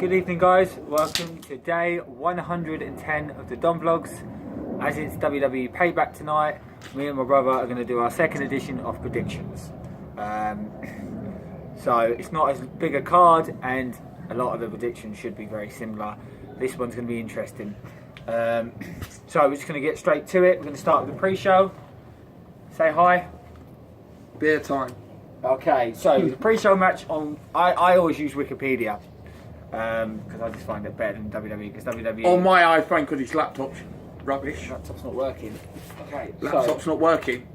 Good evening, guys. Welcome to day 110 of the Don Vlogs. As it's WWE Payback tonight, me and my brother are going to do our second edition of predictions. So it's not as big a card, and a lot of the predictions should be very similar. This one's going to be interesting. So we're just going to get straight to it. We're going to start with the pre-show. Say hi. Beer time. Okay, so the pre-show match on... I always use Wikipedia. Because I just find it better than WWE. Because WWE... On my iPhone, because his laptop's rubbish. Laptop's not working. Okay, Laptop's not working.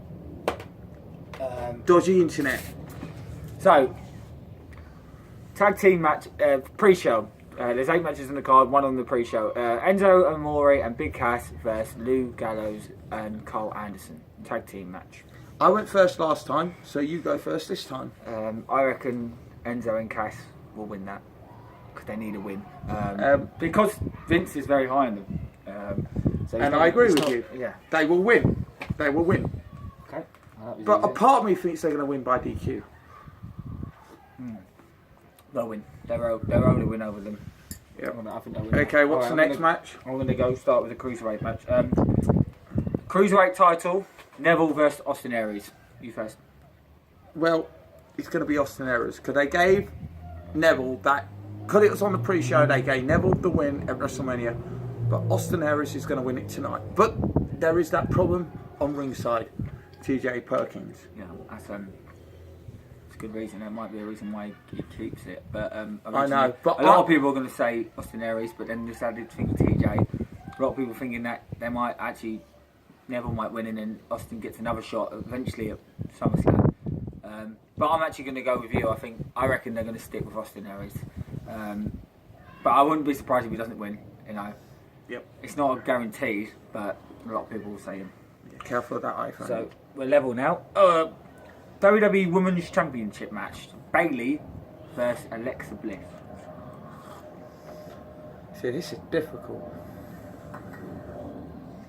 Dodgy internet. So, tag team match, pre-show. There's 8 matches on the card, 1 on the pre-show. Enzo Amore and Big Cass versus Lou Gallows and Carl Anderson. Tag team match. I went first last time, so you go first this time. I reckon Enzo and Cass will win that. Because they need a win. Because Vince is very high on them. So and I agree with you. Yeah. They will win. They will win. Okay. But a part of me thinks they're going to win by DQ. They'll win. They'll only win over them. Yep. I think they'll win. Okay, what's the next match? I'm going to go start with the Cruiserweight match. Cruiserweight title, Neville versus Austin Aries. You first. Well, it's going to be Austin Aries. Because they gave Neville that... Because it was on the pre-show, they gave Neville the win at WrestleMania. But Austin Aries is going to win it tonight. But there is that problem on ringside. TJ Perkins. Yeah, that's a good reason. That might be a reason why he keeps it. But I know. But a lot of people are going to say Austin Aries, but then this added thing with TJ. A lot of people thinking that they might actually... Neville might win and then Austin gets another shot eventually at SummerSlam. But I'm actually going to go with you. I reckon they're going to stick with Austin Aries. But I wouldn't be surprised if he doesn't win. You know. Yep. It's not a guaranteed, but a lot of people will say him. Yeah, careful with that iPhone. So we're level now. WWE Women's Championship match: Bayley versus Alexa Bliss. See, this is difficult.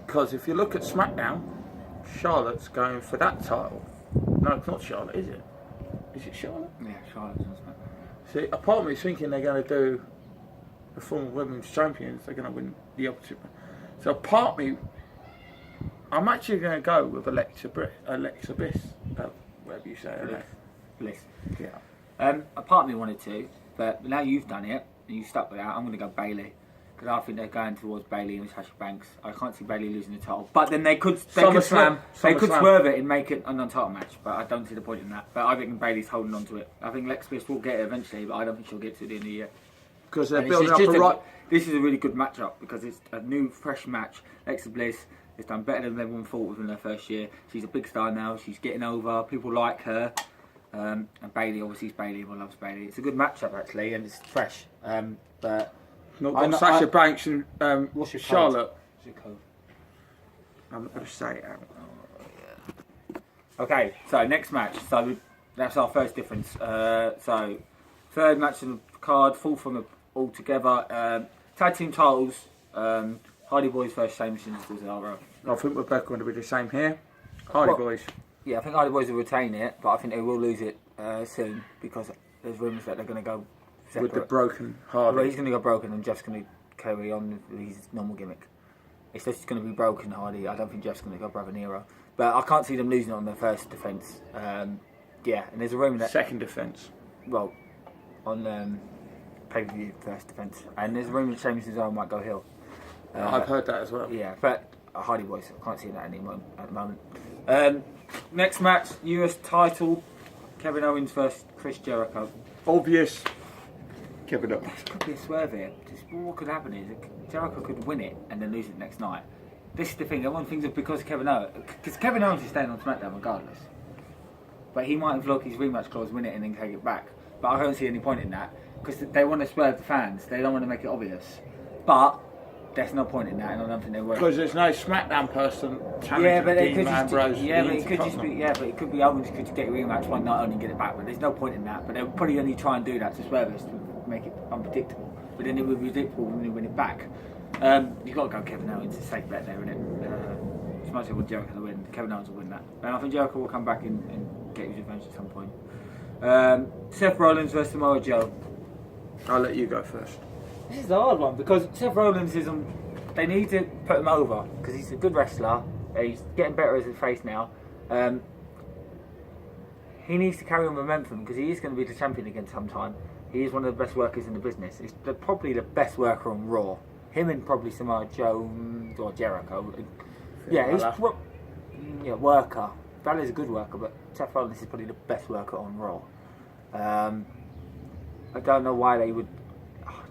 Because if you look at SmackDown, Charlotte's going for that title. No, it's not Charlotte, is it? Is it Charlotte? Yeah, Charlotte's on SmackDown. See, a part of me is thinking they're going to do the former women's champions. They're going to win the opposite. So, a part of me, I'm actually going to go with Alexa Bliss. Whatever you say, Bliss. Yeah. A part of me wanted to, but now you've done it and you stuck with that. I'm going to go Bayley. Because I think they're going towards Bayley and Sasha Banks. I can't see Bayley losing the title. But then they could swerve it and make it a non-title match. But I don't see the point in that. But I think Bayley's holding on to it. I think Lex Bliss will get it eventually, but I don't think she'll get to the end of the year. Because they're building up a right... This is a really good matchup because it's a new, fresh match. Alexa Bliss has done better than everyone thought within her first year. She's a big star now. She's getting over. People like her. And Bayley, obviously, is Bayley. Everyone loves Bayley. It's a good matchup, actually, and it's fresh. But... Not got Sasha Banks and what's your Charlotte. What's your code? I'm not going to say it out. Okay, so next match. So that's our first difference. So third match on the card, fourth on the all together. Tag team titles. Hardy Boys versus Sheamus and Cesaro. I think we're both going to be the same here. Hardy Boys. Yeah, I think Hardy Boys will retain it, but I think they will lose it soon because there's rumours that they're going to go separate. With the broken Hardy. Well, he's going to go broken and Jeff's going to carry on with his normal gimmick. It's just going to be broken Hardy. I don't think Jeff's going to go Brother Nero. But I can't see them losing it on their first defence. Yeah, and there's a rumour that... Second defence. Well, on pay-per-view first defence. And there's a rumour that Sheamus and Cesaro might go heel. I've heard that as well. Yeah, but Hardy Boys, I can't see that anymore at the moment. Next match, US title, Kevin Owens versus Chris Jericho. Obvious. Kevin Owens. This could be a swerve here. What could happen is Jericho could win it and then lose it next night. This is the thing. Everyone thinks of because Kevin Owens is staying on SmackDown regardless. But he might invoke his rematch clause, win it, and then take it back. But I don't see any point in that because they want to swerve the fans. They don't want to make it obvious. But there's no point in that, and I don't think they will. Because there's no SmackDown person challenging Dean Ambrose. But it could be Owens could get a rematch one night and get it back. But there's no point in that. But they'll probably only try and do that to swerve us to make it unpredictable. But then it would be predictable when they win it back. You've got to go Kevin Owens. It's a safe bet there, isn't it? As much as I want Jericho to win, Kevin Owens will win that. And I think Jericho will come back and get his revenge at some point. Seth Rollins versus Samoa Joe. I'll let you go first. This is a hard one because Seth Rollins is they need to put him over because he's a good wrestler. He's getting better as a face now. He needs to carry on momentum because he is going to be the champion again sometime. He is one of the best workers in the business. He's probably the best worker on Raw. Him and probably Samoa Joe or Jericho. Yeah, he's worker. Balor's a good worker, but Seth Rollins is probably the best worker on Raw. I don't know why they would.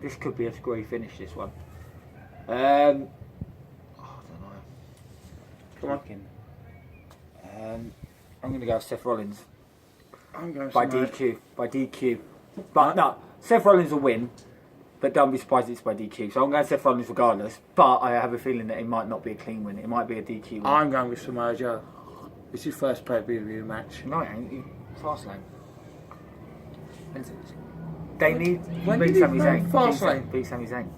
This could be a screwy finish. This one. I don't know. Come on. I'm going to go Seth Rollins. I'm going by DQ. By DQ. But no, Seth Rollins will win. But don't be surprised it's by DQ. So I'm going Seth Rollins regardless. But I have a feeling that it might not be a clean win. It might be a DQ win. I'm going with Samoa Joe. It's his first pay-per-view match. No, it ain't. Fastlane. They need When beat did he Sami play Zayn. Fastlane? Beat Sami Zayn.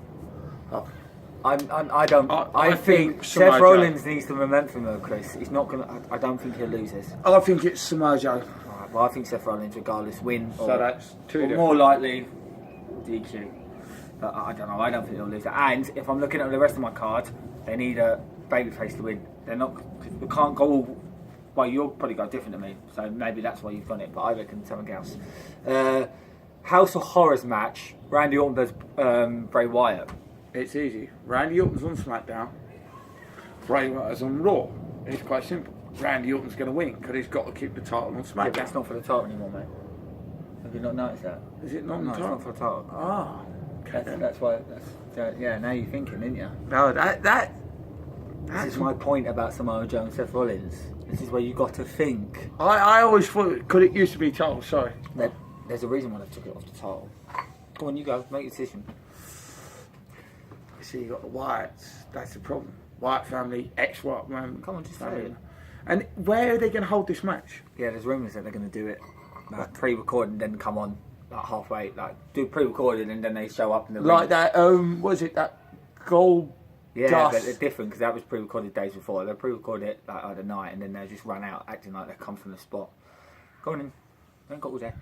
Oh. I think Samoa Seth Joe. Rollins needs the momentum though, Chris. He's not gonna. I don't think he'll lose this. I think it's Samoa Joe. Alright, well, I think Seth Rollins, regardless, win. So that's two or different. more likely DQ. But I don't know. I don't think they'll lose it. And if I'm looking at the rest of my card, they need a babyface to win. They're not. We can't go all. Well, you'll probably go different to me, so maybe that's why you've done it. But I reckon something else. House of Horrors match. Randy Orton versus Bray Wyatt. It's easy. Randy Orton's on SmackDown. Bray Wyatt's on Raw. It's quite simple. Randy Orton's going to win because he's got to keep the title on Yeah, SmackDown. but that's not for the title anymore, mate. Have you not noticed that? Is it not No, the it's title? not for the title. Ah. Okay then. That's why. Yeah, now you're thinking, didn't you? No, that's This is my point about Samoa Joe and Seth Rollins. This is where you got to think. I always thought because it used to be title. Sorry. There's a reason why they took it off the title. Go on, you go. Make your decision. You see, you got the Wyatts. That's the problem. Wyatt family, ex-Wyatt man. Come on, just say family. it. And where are they going to hold this match? Yeah, there's rumours that they're going to do it like pre-recorded and then come on like halfway, like do pre-recorded and then they show up in the Like ring. that. Was it that gold? Yeah, dust? but they're different because that was pre-recorded days before. They pre-recorded it like the night and then they just run out acting like they come from the spot. Go on in. I ain't got all day.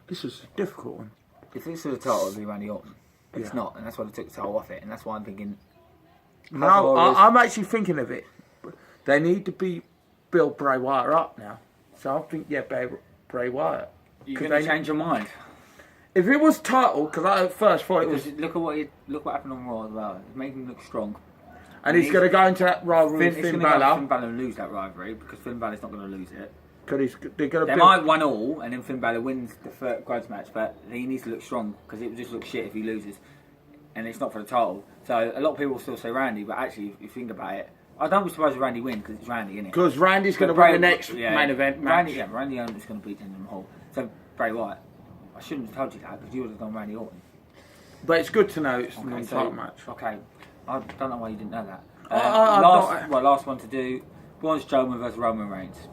This was a difficult one. If this was a title, it'd be Randy Orton. But it's Yeah. not, and that's why they took the title off it, and that's why I'm thinking. No, I'm actually thinking of it. They need to build Bray Wyatt up now. So I think, Bray Wyatt. You're 'Cause going to they- change your mind. If it was title, because I at first thought it was, Because look what happened on Raw as well. It's making him look strong. and he's going to go into that rivalry with Finn Finn Balor Balor. and lose that rivalry because Finn Balor's not going to lose it. Because they're going to They build. might win all, and then Finn Balor wins the third grudge match, but he needs to look strong because it would just look shit if he loses, and it's not for the title. So a lot of people still say Randy, but actually, if you think about it, I don't be surprised if Randy wins because it's Randy, isn't it? Because Randy's going to win the next main event match. Randy Orton's going to beat Jinder Mahal. So Bray Wyatt, I shouldn't have told you that because you would have done Randy Orton. But it's good to know it's Okay, not a so- title match. Okay, I don't know why you didn't know that. I'm not- last one to do: Braun Strowman versus Roman Reigns.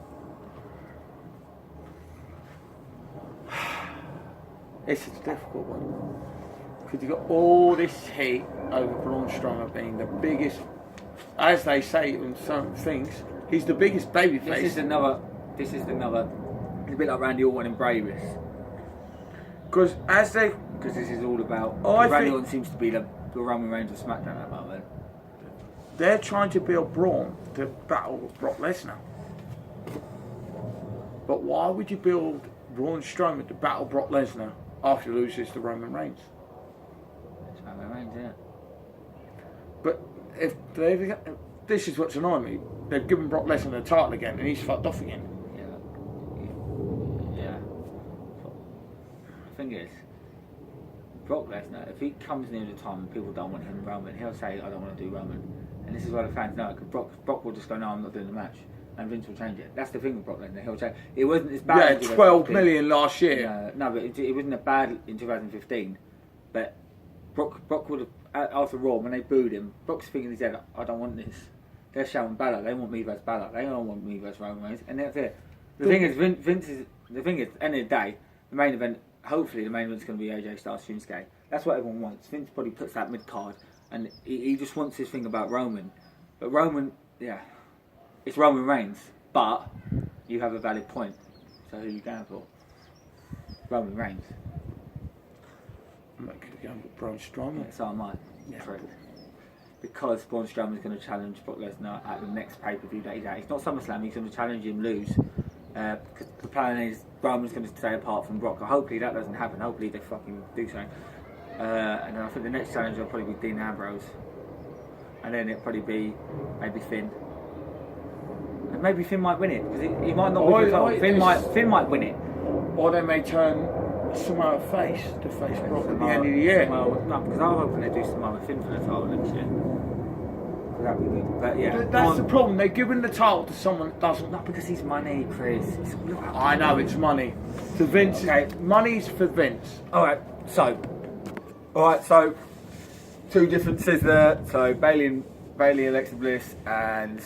It's a difficult one. Because you've got all this heat over Braun Strowman being the biggest, as they say in some things, he's the biggest babyface. This is another. It's a bit like Randy Orton and Bray this. Because Because this is all about. I Randy think- Orton seems to be the Roman Reigns of SmackDown at the moment. they're trying to build Braun to battle with Brock Lesnar. But why would you build Braun Strowman to battle Brock Lesnar after he loses to Roman Reigns? It's Roman Reigns, isn't it? But this is what's annoying me. They've given Brock Lesnar the title again, and he's fucked off again. Yeah. The thing is, Brock Lesnar, if he comes near the time and people don't want him Roman, he'll say, I don't want to do Roman. And this is why the fans know, because Brock will just go, no, I'm not doing the match. And Vince will change it. That's the thing with Brock Lesnar. He'll change. It wasn't as bad. Yeah, in 12 2015. million last year. No, but it wasn't as bad in 2015. But Brock would have, after Raw, when they booed him, Brock's thinking in his head, I don't want this. They're shouting Balor. They want me versus Balor. They don't want me versus Roman Reigns. And that's it. The thing is, Vince is. The thing is, at the end of the day, the main event. Hopefully, the main event's going to be AJ Styles Shinsuke. That's what everyone wants. Vince probably puts that mid card, and he just wants this thing about Roman. But Roman, yeah, it's Roman Reigns. But you have a valid point. So who are you going for? Roman Reigns. I'm not going to go with Braun Strowman. So am I. Yeah. True. Because Braun Strowman is going to challenge Brock Lesnar at the next pay-per-view that he's at. It's not SummerSlam, he's going to challenge him, lose. Because the plan is Roman's going to stay apart from Brock. Hopefully that doesn't happen. Hopefully they fucking do something. And then I think the next challenger will probably be Dean Ambrose. And then it'll probably be maybe Finn. And maybe Finn might win it. Because he might not win the title. Finn might win it. Or they may turn Samoa face to face Brock at the end of the year. No, because I'm hoping they do Samoa Finn for the title next year. That'd be good. But yeah. That's the problem. They're giving the title to someone that doesn't. Not because he's money, Chris. I know it's money. To Vince. Okay. Money's for Vince. Alright, so two differences there. So Bailey, Alexa Bliss, and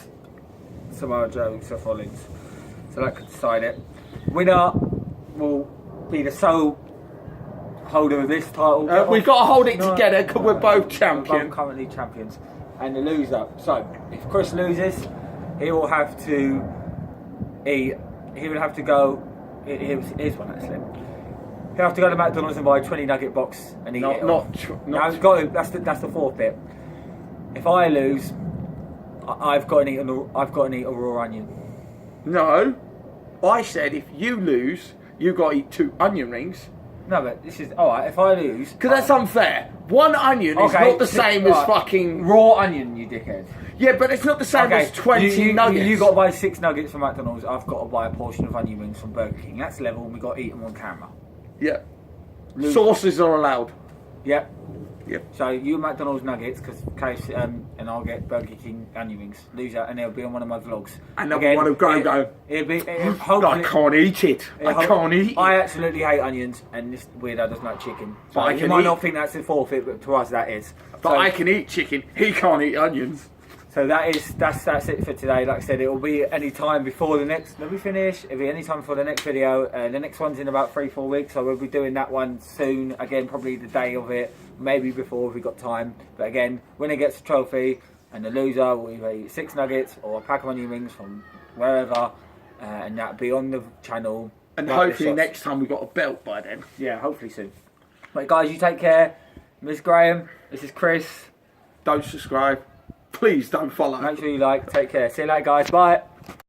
Samoa Joe, Seth Rollins. So that could decide it. Winner will be the sole holder of this title. We've got to hold it together because we're both champions. We're both currently champions. And the loser. So if Chris loses, he will have to eat. He will have to go. Here's one actually. He'll have to go to McDonald's and buy a 20 nugget box and eat it. That's the fourth bit. If I lose, I've got to eat a raw onion. No, I said if you lose, you've got to eat 2 onion rings. No, but this is alright. If I lose, because that's unfair. 1 onion is not the same as fucking raw onion, you dickhead. Yeah, but it's not the same as 20 nuggets. You got to buy 6 nuggets from McDonald's. I've got to buy a portion of onion rings from Burger King. That's level, and we got to eat them on camera. Yeah. Sauces are allowed. Yep. Yep. So you McDonald's nuggets, because and I'll get Burger King onion rings. Loser, and it'll be on one of my vlogs. And then one of Go. I can't eat it. I can't eat it. I absolutely hate onions, and this weirdo doesn't like chicken. So but you might not think that's a forfeit, but to us that is. But I can eat chicken. He can't eat onions. So that's it for today. Like I said, it will be any time before the next. Let me finish. It'll be any time before the next video. The next one's in about 3-4 weeks, so we'll be doing that one soon. Again, probably the day of it, maybe before if we got time. But again, winner gets a trophy, and the loser will either eat 6 nuggets or a pack of onion rings from wherever, and that'll be on the channel. And hopefully next time we've got a belt by then. Yeah, hopefully soon. Right, guys, you take care. Miss Graham, this is Chris. Don't subscribe. Please don't follow. Make sure you like. Take care. See you later, guys. Bye.